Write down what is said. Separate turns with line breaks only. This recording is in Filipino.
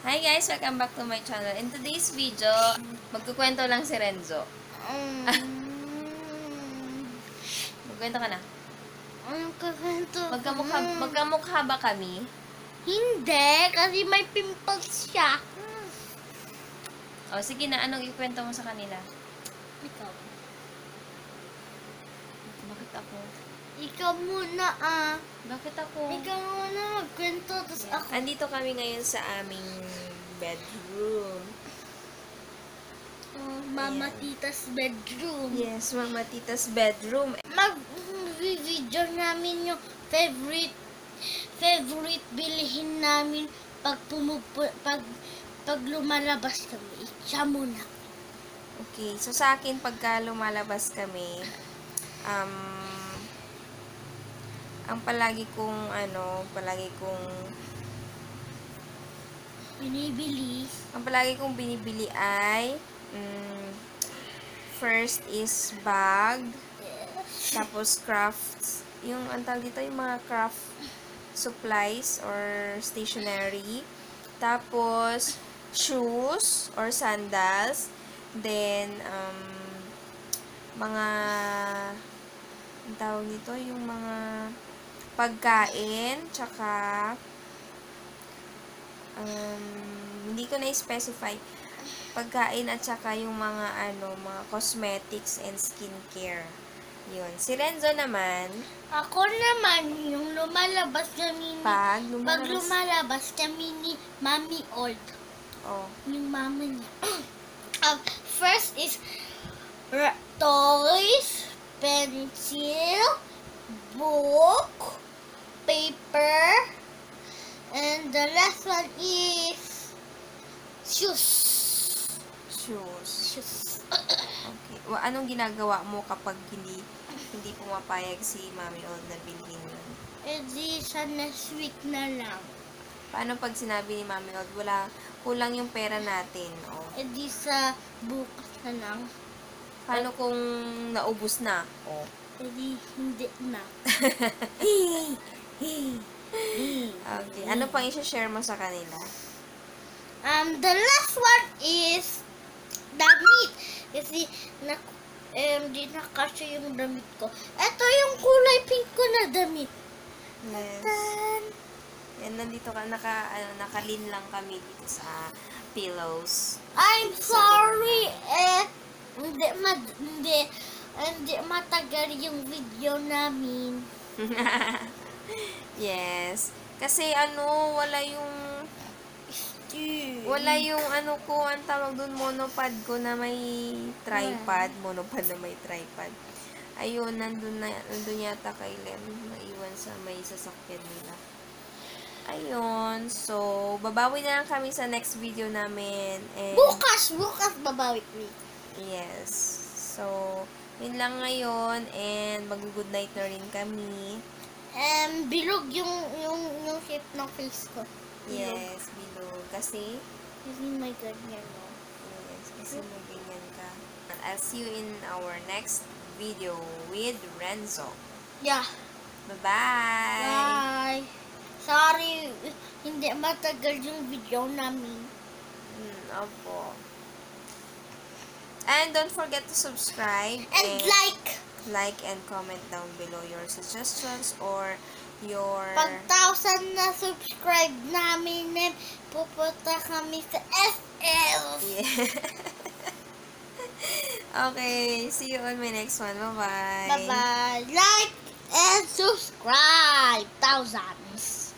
Hi guys! Welcome back to my channel. In today's video, magkukwento lang si Renzo. Magkwento ka na. Magkamukha ba kami?
Hindi, kasi may pimples siya.
O sige na, anong ikwento mo sa kanila?
Ikaw.
Bakit ako?
Ikaw muna
Bakit ako?
Ikaw muna magkwento, tapos ako.
Andito kami ngayon sa aming bedroom.
Mama
Ayan.
Tita's bedroom.
Yes, Mama Tita's bedroom.
Mag-video namin yung favorite bilihin namin pag lumalabas kami. Siya muna.
Okay, so sa akin, pagka lumalabas kami, ang palagi kong binibili ay first is bag, tapos crafts, yung antag dito yung mga craft supplies or stationery, tapos shoes or sandals, then mga ang tawag dito yung mga pagkain, tsaka hindi ko na-specify pagkain at saka yung mga mga cosmetics and skincare. Yun. Si Renzo naman,
Ako naman, yung lumalabas kami
pag
lumalabas kami ni Mami Old.
oh,
Yung mama niya. First is toys, pencil, book, paper, and the last one is shoes.
shoes. Okay. Anong ginagawa mo kapag hindi pumapayag si Mami Old na bilhin yun?
E di sa next week na lang.
Paano pag sinabi ni Mami Old, kulang yung pera natin? Oh.
E di sa bukas na lang.
Paano kung naubos na? Oh.
E di hindi na.
Okay. Ano pang i-share mo sa kanila?
The last one is damit. Kasi di na kasya yung damit ko. Ito yung kulay pink ko na damit.
Yes. Yan, nandito ka, nakalin lang kami dito sa pillows.
I'm sorry, hindi matagal yung video namin.
Yes. Kasi wala yung ang tawag dun, monopod ko na may tripod. Monopod na may tripod. Ayun, nandun yata kay Lem. Naiwan sa may sasakyan nila. Ayun. So, babawi na lang kami sa next video namin. And,
Bukas babawi ko.
yes. So, yun lang ngayon. And, mag-good night na rin kami.
Bilog yung shape ng face ko. Bilog.
Yes, bilog. Kasi,
Kasi may ganyan, no?
yes, kasi may ganyan ka. I'll see you in our next video with Renzo.
Yeah.
Bye-bye!
Bye. Sorry, hindi matagal yung video namin.
Opo. And don't forget to subscribe
And
like and comment down below your suggestions or your
pag 1,000 na subscribe namin, pupunta kami sa FL.
yeah. Okay, see you on my next one. Bye-bye.
Bye-bye. Like and subscribe. Thousands.